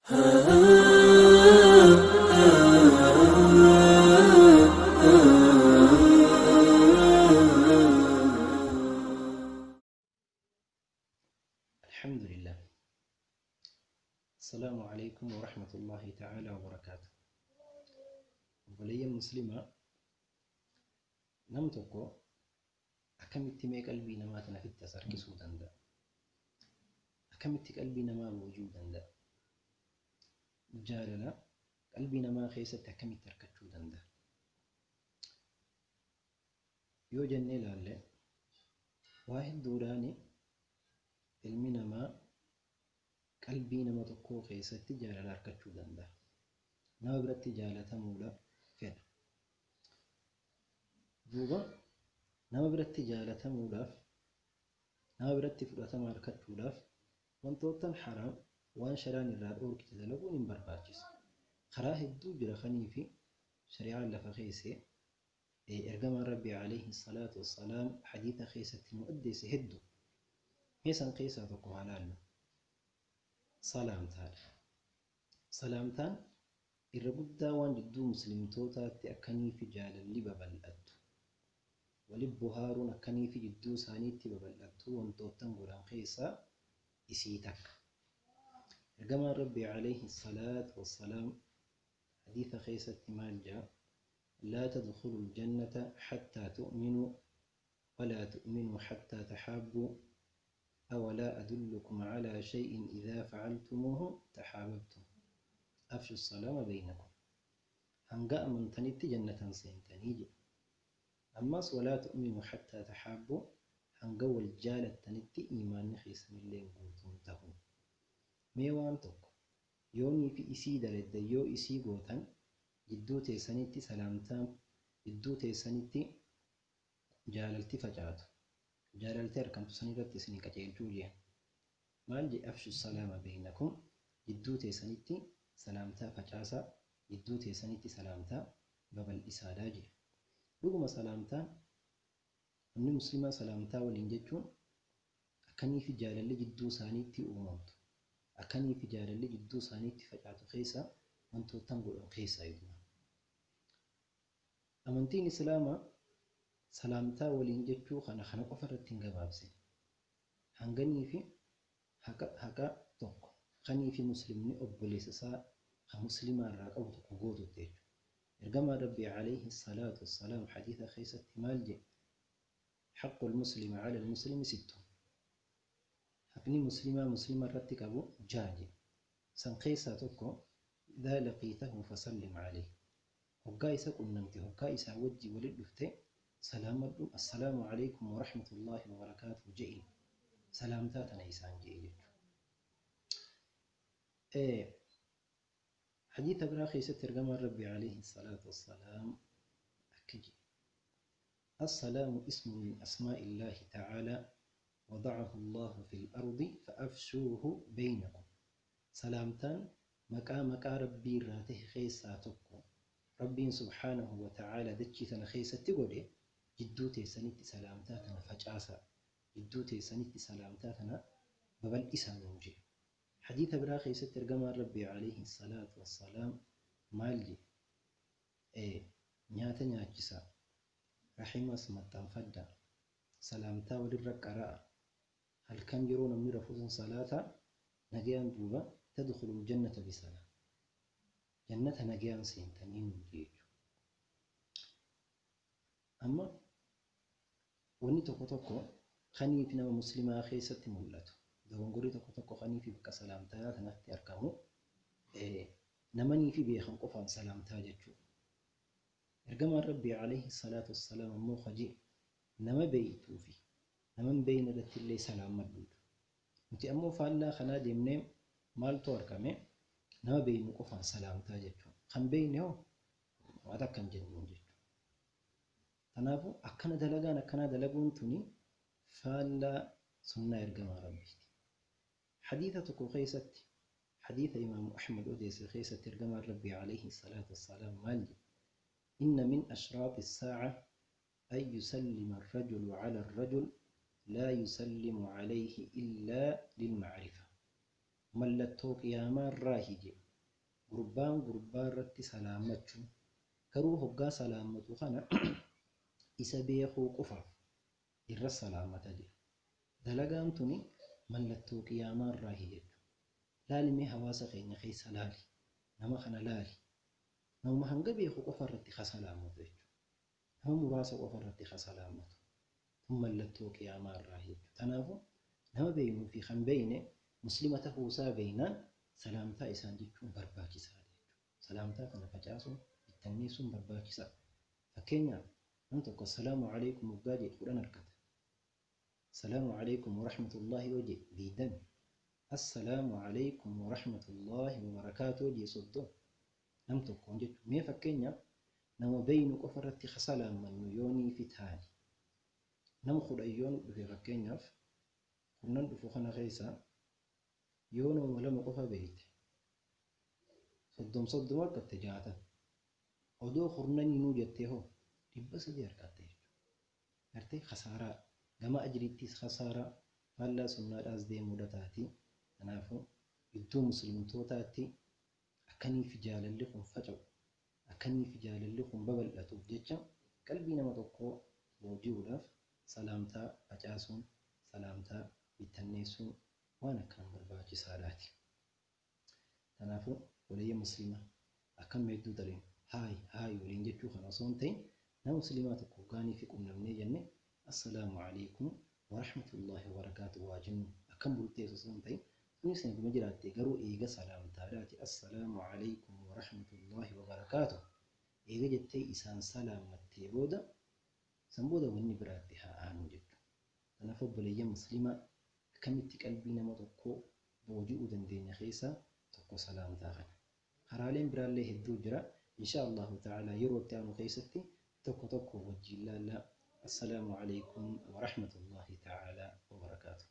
الحمد لله. السلام عليكم ورحمة الله تعالى وبركاته. ولي مسلمة نمتكو أكملت ميك قلبي نماتنا في التسرك سودان دا أكملت قلبي نما وجودا دا جالنا قلبي نما خيسة أكملت تركت سودان دا يو جنة لالي واحد دوراني ilmi namaa qalbii nama tokkoo keessatti jaalala argachuu danda'a. Nama biratti jaalatamuudhaaf fedha. Duuba nama biratti jaalatamuudhaaf, nama biratti fudhatama argachuudhaaf wantoota haraam waan shari'aan irraa dhoorkite dalaguun hin barbaachisu. Karaa hedduu jira kanii fi shari'aan lafa keessee ergamaan Rabbii alayhi salaatu wassalaam hadiisa keessatti nu addeesse hedduu. Meeshaan keessaa tokko haalaallu salaamtaadha. Salaamtaan irra guddaa waan jidduu muslimtootaatti akkanii fi jaalalli babal'attu. Waliin bohaaruun akkanii fi jidduu isaaniitti babal'attu wantootan godhan keessaa isii takka. Ergamaan Rabbii alayhi salaatu wassalaam hadiisa keessatti maal jedha? Laa tadkhulul jannata hattaa tu'minuu walaa tu'minuu hattaa taxaabbuu أولا أدلكم على شيء إذا فعلتموه تحاببتم أفشوا السلام بينكم هنجا من تنت جنة سينتنيج أما ولا تؤمنوا حتى تحابوا هنجا والجالة تنت إيمان خيس من اللي قوتون تهو ميوانتك يوني في إسيدة للديو إسي قوتن جدو تيسانيتي سلامتان جدو تيسانيتي جاللتي فجاتو جاللتي أركم تسنيرت سنيكا تيجوجي مالجي أفشوا السلام بينكم جدو تيسانيتي سلامتا فجاسا جدو تيسانيتي سلامتا ببل إساداجي لغم سلامتا أن مسلمة سلامتا والإنججون أكني في جالل جدو سانيتي أموت أكني في جالل جدو سانيتي فجاتو خيسا وانتو تنقل خيسا يدنا أمنتين إسلاما سلامتا والإنججو خنا قفرت تنجبابسي هنغني في هكا توك خني في مسلمني أبوليس سا خمسلما راقو تقوغوتو تيجو إرقما ربي عليه الصلاة والسلام حديث خيسة مالجي حق المسلم على المسلم ستو حقني مسلمة رتك أبو جاجي سن خيسة توكو إذا لقيته فسلم عليه وقايسة قلنمتي وقايسة وجي ولد دفتي السلام عليكم ورحمة الله وبركاته جئين سلامتاتنا إيسان جئين حديث براخي سترقم الرب عليه الصلاة والسلام أكجي السلام اسم من أسماء الله تعالى وضعه الله في الأرض فأفشوه بينكم سلامتان مكا ربي راته خيساتكم ربي سبحانه وتعالى دجتنا خيستي جدو تيسانيتي سلامتاتنا فجاسا جدو تيسانيتي سلامتاتنا ببل إسان موجي حديث براخي ستر قمر ربي عليه الصلاة والسلام مالجي نياتا نياجسا رحمة سمتان فدا سلامتا وللرك أراء هل كان يرون من رفوز صلاة نجيان دوبا تدخل الجنة بسلام جنة نجيان سينتنين جيجو أما wanni tokko tokko khanii fi nama muslimaa keessatti mul'atu dogongorri tokko tokko khanii fi bakka salaamtaa kanatti argamu namanii fi beekan qofaan salaamtaa jechuudha. Ergamaan Rabbii alayhi salaatu wassalaam ammoo khaji nama beeytuu fi nama beeyna irratti illee salaamadhuudha. Nuti ammoo faallaa kanaa deemnee maaltu argame nama beeynu qofaan salaamtaa jechuudha. Kan beeyne hoo waan akkan jennuun jechuudha. تنافو أكنا دلقان أكنا دلقون توني فلا سنة إرقما ربيتي حديثة قيسة حديث إمام أحمد أديس قيسة إرقما ربي عليه الصلاة والسلام مالي إن من أشراط الساعة أن يسلم الرجل على الرجل لا يسلم عليه إلا للمعرفة mallattoo qiyaamaa irraa hije gurbaan gurbaa irratti salaamachuu garuu hoggaa salaamatu kana isa beekuu qofaaf irra salaamata jedha. Dalagaan tuni mallattoo qiyaamaa irraa hijechu. Laalimee hawaasa keenya keessa laali. Nama kana laali. Nama hanga beeku qofa irratti salaamatu jechuudha. Nama muraasa qofa irratti salaamatu. Kun mallattoo qiyaamaa irraa hijechu. Kanaafuu nama beeknuu fi kan beekne muslima ta'uusaa beeknaan salaamtaa isaan jechuun barbaachisaadha jechuudha. Salaamtaa kana facaasuun bittanneessuun barbaachisaadha. Fakkeenyaaf namni tokko assalaamu alaikum waggaa jedhu 10 argata. Assalaamu alaikum wa rahmatullahi wa jedhu 20. Assalaamu alaikum wa rahmatullahi wa barakaatuh jedhu 30. Nam tokkoon jechuudha. Mee fakkeenyaaf nama beeknu qofa irratti salaamannu yoonii fi taani. Nama 10 yoon dhufe fakkeenyaaf kurnan dhufu kana keessaa yoo nama 2 qofa beekte 30 argatte 60. Odoo kurnanii nuu jettee hoo 300 argatte jechuudha. Gartee khasaaraa gama ajriittis khasaaraa faallaa sunnaadhaas deemuu dataati. Kanaafuu iddoo muslimtootaatti akkanii fi jaalalli kun faca'u akkanii fi jaalalli kun babal'atuuf jecha qalbii nama tokkoo booji'uudhaaf salaamtaa facaasuun salaamtaa bittanneessuun waan akkaan barbaachisaadhaati. Kanaafuu waliyya muslima akkam hedduu daleen haay waliin jechuu kana osoo hin ta'in nama muslimaa tokko gaanii fi qunnamnee jenne assalaamu alaikum wa rahmatullahi wa barakaatuh waa jennu akkam bulteessu osoo hin ta'in kunis naguma jiraatte garuu eega salaamtaadhaati assalaamu alaikum wa rahmatullahi wa barakaatuh eega jettee isaan salaamattee booda san booda wanni biraatti haa aanu jechuudha. Kanaafuu obboleeyyan muslimaa akkamitti qalbii nama tokkoo booji'uu dandeenya keessaa tokko salaamtaa kana. Karaaleen biraallee hedduu jira. Insha Allahu ta'ala yeroo itti aanu keessatti tokko tokko wajjin laallaa. Assalaamu alaikum wa rahmatullahi ta'ala wa barakaatuh.